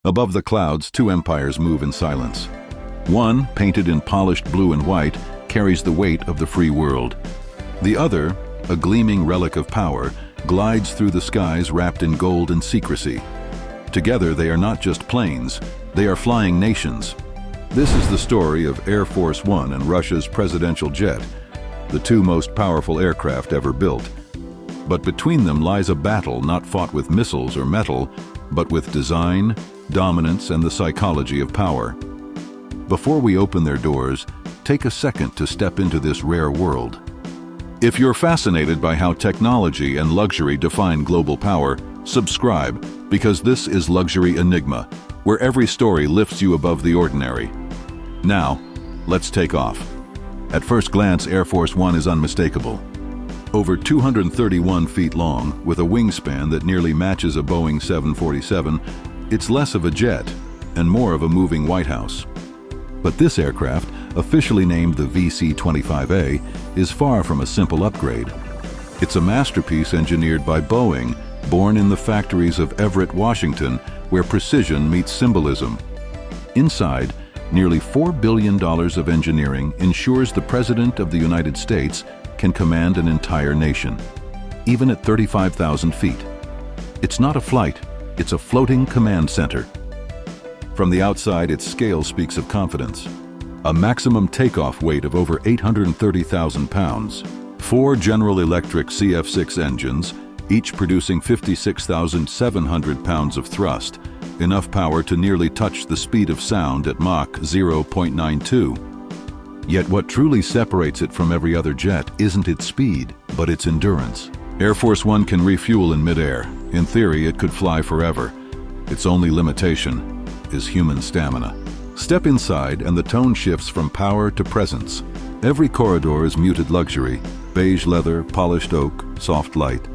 Above the clouds, two empires move in silence. One, painted in polished blue and white, carries the weight of the free world. The other, a gleaming relic of power, glides through the skies wrapped in gold and secrecy. Together, they are not just planes, they are flying nations. This is the story of Air Force One and Russia's presidential jet, the two most powerful aircraft ever built. But between them lies a battle not fought with missiles or metal, but with design, dominance, and the psychology of power. Before we open their doors, take a second to step into this rare world. If you're fascinated by how technology and luxury define global power, subscribe, because this is Luxury Enigma, where every story lifts you above the ordinary. Now, let's take off. At first glance, Air Force One is unmistakable. Over 231 feet long, with a wingspan that nearly matches a Boeing 747, it's less of a jet and more of a moving White House. But this aircraft, officially named the VC-25A, is far from a simple upgrade. It's a masterpiece engineered by Boeing, born in the factories of Everett, Washington, where precision meets symbolism. Inside, nearly $4 billion of engineering ensures the President of the United States can command an entire nation, even at 35,000 feet. It's not a flight, it's a floating command center. From the outside, its scale speaks of confidence. A maximum takeoff weight of over 830,000 pounds, 4 General Electric CF6 engines, each producing 56,700 pounds of thrust, enough power to nearly touch the speed of sound at Mach 0.92. Yet what truly separates it from every other jet isn't its speed, but its endurance. Air Force One can refuel in midair. In theory, it could fly forever. Its only limitation is human stamina. Step inside and the tone shifts from power to presence. Every corridor is muted luxury, beige leather, polished oak, soft light.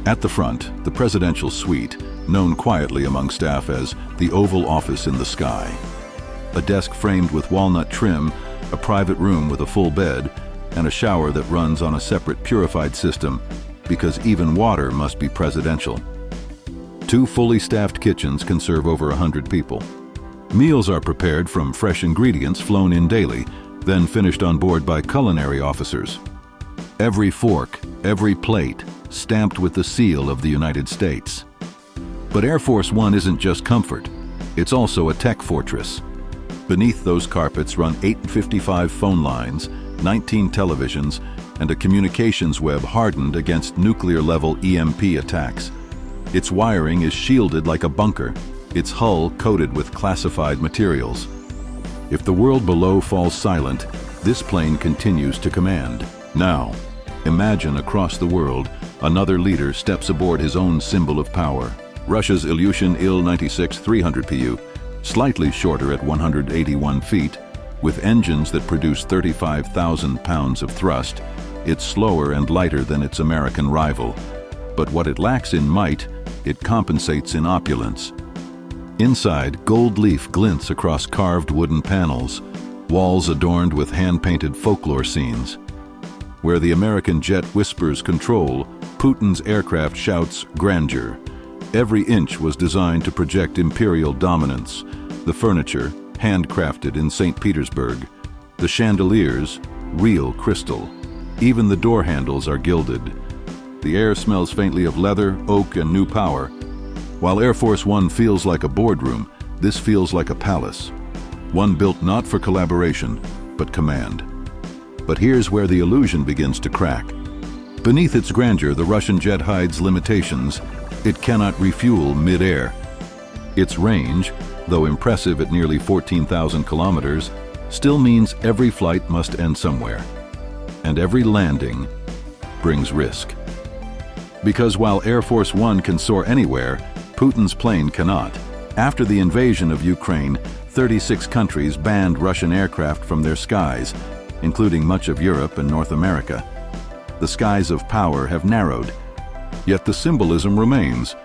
At the front, the presidential suite, known quietly among staff as the Oval Office in the Sky. A desk framed with walnut trim, a private room with a full bed, and a shower that runs on a separate purified system, because even water must be presidential. 2 fully staffed kitchens can serve over 100 people. Meals are prepared from fresh ingredients flown in daily, then finished on board by culinary officers. Every fork, every plate, stamped with the seal of the United States. But Air Force One isn't just comfort, it's also a tech fortress. Beneath those carpets run 855 phone lines, 19 televisions, and a communications web hardened against nuclear-level EMP attacks. Its wiring is shielded like a bunker, its hull coated with classified materials. If the world below falls silent, this plane continues to command. Now, imagine across the world, another leader steps aboard his own symbol of power. Russia's Ilyushin Il-96 300 Pu, slightly shorter at 181 feet, with engines that produce 35,000 pounds of thrust, it's slower and lighter than its American rival. But what it lacks in might, it compensates in opulence. Inside, gold leaf glints across carved wooden panels, walls adorned with hand-painted folklore scenes. Where the American jet whispers control, Putin's aircraft shouts grandeur. Every inch was designed to project imperial dominance. The furniture, handcrafted in St. Petersburg. The chandeliers, real crystal. Even the door handles are gilded. The air smells faintly of leather, oak, and new power. While Air Force One feels like a boardroom, this feels like a palace. One built not for collaboration, but command. But here's where the illusion begins to crack. Beneath its grandeur, the Russian jet hides limitations. It cannot refuel mid-air. Its range, though impressive at nearly 14,000 kilometers, still means every flight must end somewhere. And every landing brings risk. Because while Air Force One can soar anywhere, Putin's plane cannot. After the invasion of Ukraine, 36 countries banned Russian aircraft from their skies, including much of Europe and North America. The skies of power have narrowed. Yet the symbolism remains.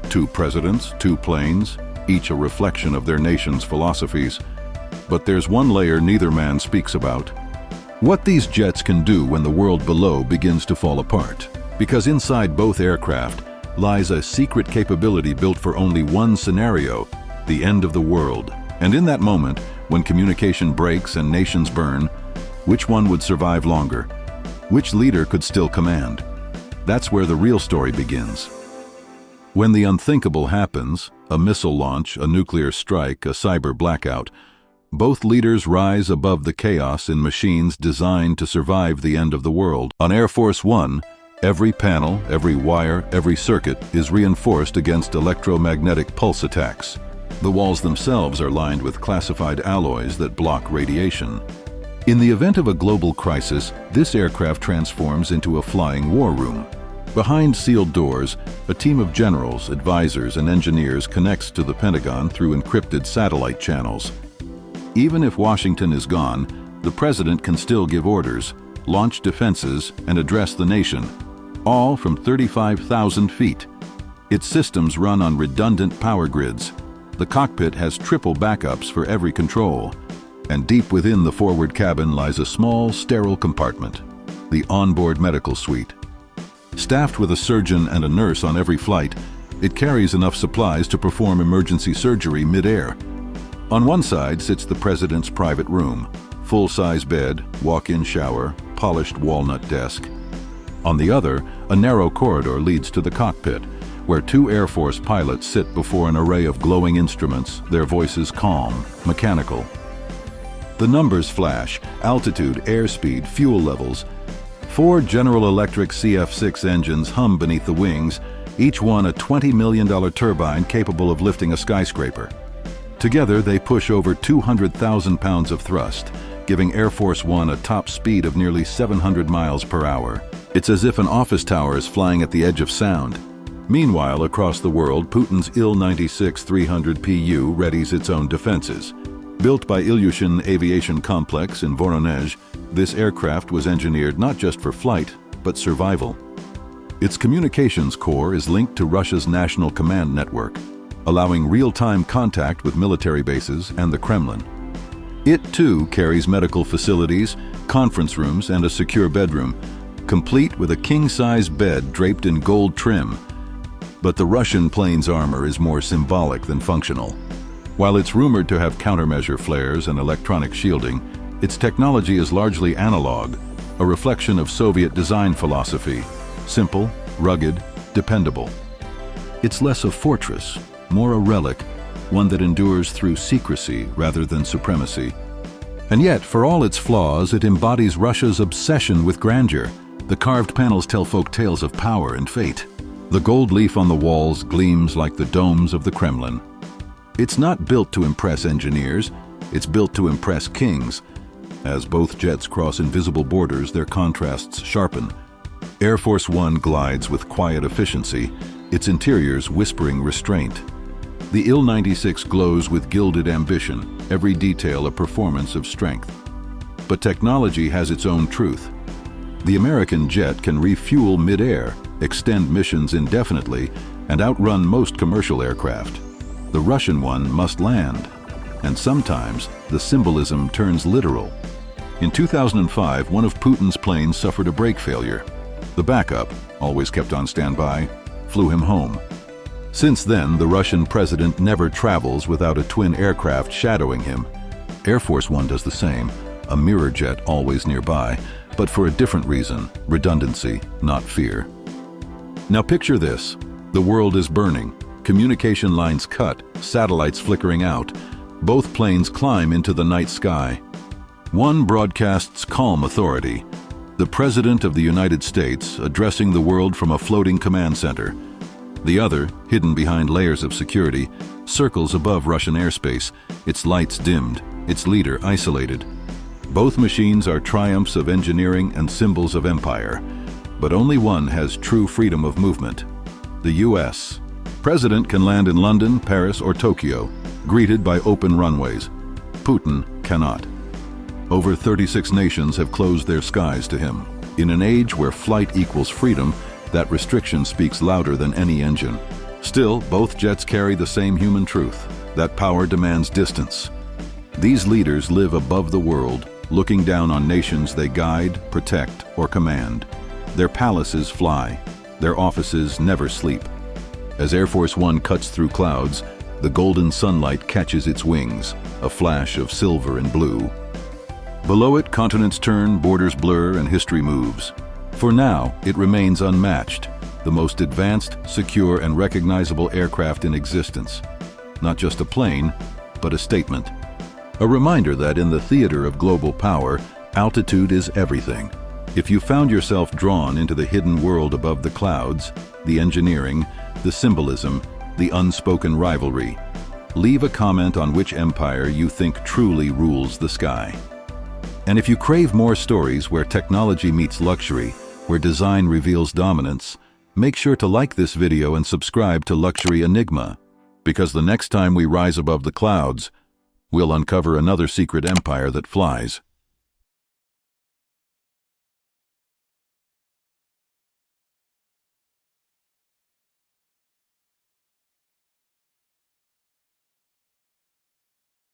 2 presidents, 2 planes, each a reflection of their nation's philosophies. But there's one layer neither man speaks about. What these jets can do when the world below begins to fall apart. Because inside both aircraft lies a secret capability built for only one scenario, the end of the world. And in that moment, when communication breaks and nations burn, which one would survive longer? Which leader could still command? That's where the real story begins. When the unthinkable happens, a missile launch, a nuclear strike, a cyber blackout, both leaders rise above the chaos in machines designed to survive the end of the world. On Air Force One, every panel, every wire, every circuit is reinforced against electromagnetic pulse attacks. The walls themselves are lined with classified alloys that block radiation. In the event of a global crisis, this aircraft transforms into a flying war room. Behind sealed doors, a team of generals, advisors, and engineers connects to the Pentagon through encrypted satellite channels. Even if Washington is gone, the president can still give orders, launch defenses, and address the nation, all from 35,000 feet. Its systems run on redundant power grids. The cockpit has triple backups for every control, and deep within the forward cabin lies a small, sterile compartment, the onboard medical suite. Staffed with a surgeon and a nurse on every flight, it carries enough supplies to perform emergency surgery mid-air. On one side sits the president's private room, full-size bed, walk-in shower, polished walnut desk. On the other, a narrow corridor leads to the cockpit, where two Air Force pilots sit before an array of glowing instruments, their voices calm, mechanical. The numbers flash: altitude, airspeed, fuel levels. 4 General Electric CF6 engines hum beneath the wings, each one a $20 million turbine capable of lifting a skyscraper. Together, they push over 200,000 pounds of thrust, giving Air Force One a top speed of nearly 700 miles per hour. It's as if an office tower is flying at the edge of sound. Meanwhile, across the world, Putin's Il-96-300 readies its own defenses. Built by Ilyushin Aviation Complex in Voronezh, this aircraft was engineered not just for flight, but survival. Its communications core is linked to Russia's national command network, allowing real-time contact with military bases and the Kremlin. It, too, carries medical facilities, conference rooms, and a secure bedroom, complete with a king-size bed draped in gold trim. But the Russian plane's armor is more symbolic than functional. While it's rumored to have countermeasure flares and electronic shielding, its technology is largely analog, a reflection of Soviet design philosophy: simple, rugged, dependable. It's less a fortress, more a relic, one that endures through secrecy rather than supremacy. And yet, for all its flaws, it embodies Russia's obsession with grandeur. The carved panels tell folk tales of power and fate. The gold leaf on the walls gleams like the domes of the Kremlin. It's not built to impress engineers, it's built to impress kings. As both jets cross invisible borders, their contrasts sharpen. Air Force One glides with quiet efficiency, its interiors whispering restraint. The Il-96 glows with gilded ambition, every detail a performance of strength. But technology has its own truth. The American jet can refuel mid-air, extend missions indefinitely, and outrun most commercial aircraft. The Russian one must land, and sometimes the symbolism turns literal. In 2005, one of Putin's planes suffered a brake failure. The backup, always kept on standby, flew him home. Since then, the Russian president never travels without a twin aircraft shadowing him. Air Force One does the same, a mirror jet always nearby, but for a different reason: redundancy, not fear. Now picture this. The world is burning, communication lines cut, satellites flickering out. Both planes climb into the night sky. One broadcasts calm authority, the President of the United States addressing the world from a floating command center. The other, hidden behind layers of security, circles above Russian airspace, its lights dimmed, its leader isolated. Both machines are triumphs of engineering and symbols of empire, but only one has true freedom of movement: the U.S. President can land in London, Paris, or Tokyo, greeted by open runways. Putin cannot. Over 36 nations have closed their skies to him. In an age where flight equals freedom, that restriction speaks louder than any engine. Still, both jets carry the same human truth: that power demands distance. These leaders live above the world, looking down on nations they guide, protect, or command. Their palaces fly. Their offices never sleep. As Air Force One cuts through clouds, The golden sunlight catches its wings, a flash of silver and blue. Below it, continents turn, borders blur, and history moves. For now, it remains unmatched, the most advanced, secure, and recognizable aircraft in existence. Not just a plane, but a statement. A reminder that in the theater of global power, altitude is everything. If you found yourself drawn into the hidden world above the clouds, the engineering, the symbolism, the unspoken rivalry, leave a comment on which empire you think truly rules the sky. And if you crave more stories where technology meets luxury, where design reveals dominance, make sure to like this video and subscribe to Luxury Enigma, because the next time we rise above the clouds, we'll uncover another secret empire that flies.